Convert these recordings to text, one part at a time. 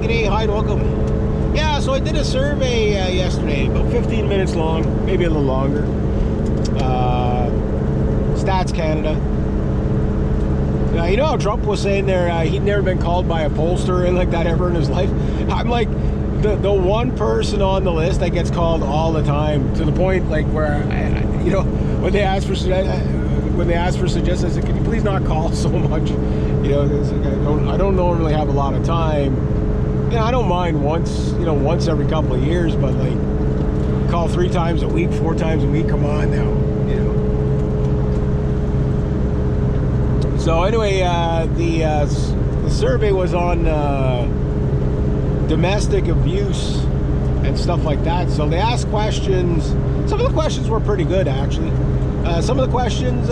g'day, hi, and welcome. Yeah, so I did a survey yesterday, about 15 minutes long, maybe a little longer. Stats Canada. You know how Trump was saying there he'd never been called by a pollster and like that ever in his life? I'm like the one person on the list that gets called all the time, to the point like where when they ask for suggestions, I said, can you please not call so much? I don't normally have a lot of time. I don't mind once every couple of years, but like call 3 times a week, 4 times a week, come on now. So anyway, the survey was on domestic abuse and stuff like that. So they asked questions. Some of the questions were pretty good, actually. Some of the questions,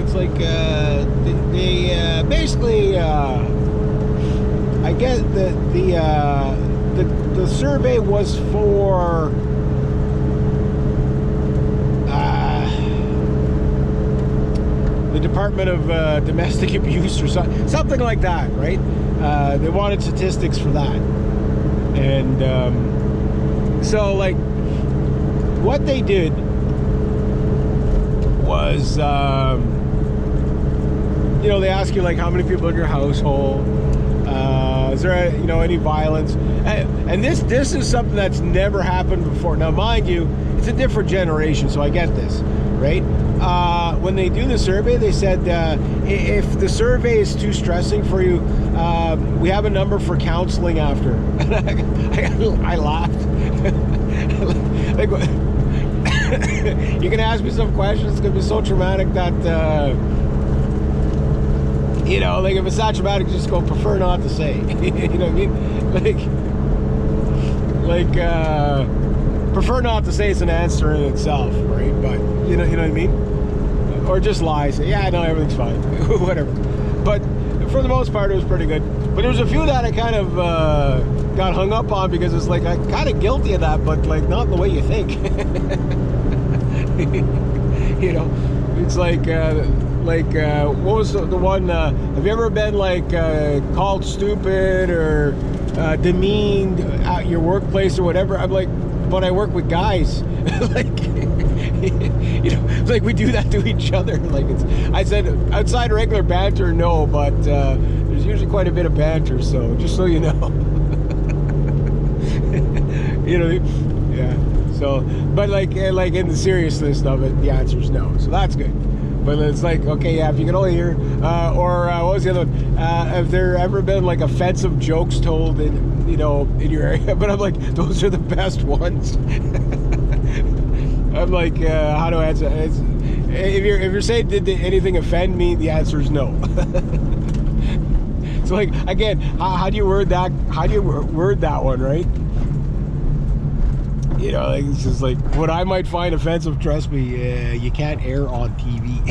it's like they basically, I guess the survey was for the Department of Domestic Abuse or something like that, right? They wanted statistics for that. And so like what they did was they ask you like how many people in your household, is there any violence, and this is something that's never happened before. Now mind you, it's a different generation, so I get this, right? When they do the survey, they said if the survey is too stressing for you, we have a number for counseling after. I laughed. Like, you can ask me some questions. It's gonna be so traumatic that like if it's not traumatic, just go prefer not to say. You know what I mean? Like prefer not to say it's an answer in itself, right? But you know what I mean? Or just lie, say, yeah, no, everything's fine. Whatever. But for the most part, it was pretty good. But there was a few that I kind of got hung up on, because it's like I'm kind of guilty of that, but like not the way you think. It's like what was the one? Have you ever been like called stupid or demeaned at your workplace or whatever? I'm like, but I work with guys. Like, like we do that to each other. Like I said, outside regular banter, no, but there's usually quite a bit of banter. So just so you know, yeah. So, but like in the seriousness of it, the answer is no. So that's good. But it's like, okay, yeah, if you can only hear, or what was the other one? Have there ever been like offensive jokes told in your area? But I'm like, those are the best ones. I'm like, how do I answer? If you're saying, did anything offend me? The answer is no. So like, again, how do you word that? How do you word that one, right? Like, it's just like, what I might find offensive, trust me, you can't air on TV.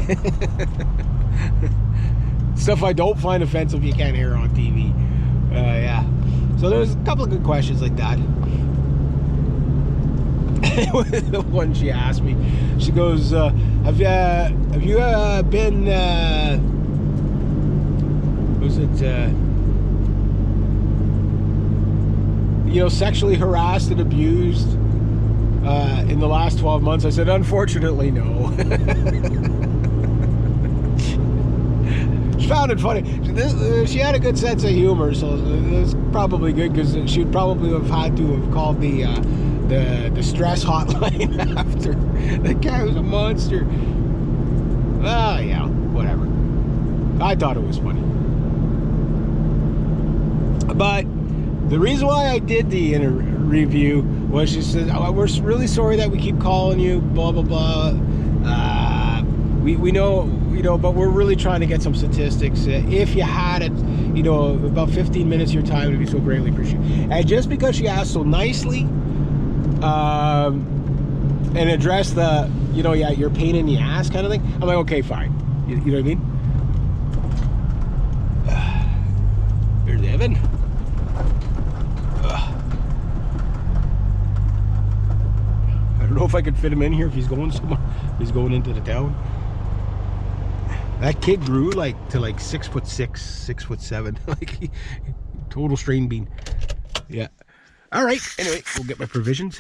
Stuff I don't find offensive, you can't air on TV. Yeah. So there's a couple of good questions like that. The one she asked me, she goes, have you been, was it, sexually harassed and abused in the last 12 months? I said, unfortunately, no. She found it funny. She had a good sense of humor, so it was probably good, because she'd probably have had to have called the stress hotline after. That guy was a monster. Oh, yeah, whatever. I thought it was funny. But the reason why I did the review was, she said, oh, we're really sorry that we keep calling you, blah, blah, blah. We know, but we're really trying to get some statistics. If you had it, about 15 minutes of your time, it would be so greatly appreciated. And just because she asked so nicely, and addressed the, your pain in the ass kind of thing, I'm like, okay, fine. You know what I mean? There's Evan. I don't know if I could fit him in here if he's going somewhere. He's going into the town. That kid grew like to like 6'6", 6'7", like total strain bean. Yeah. All right. Anyway, we'll get my provisions.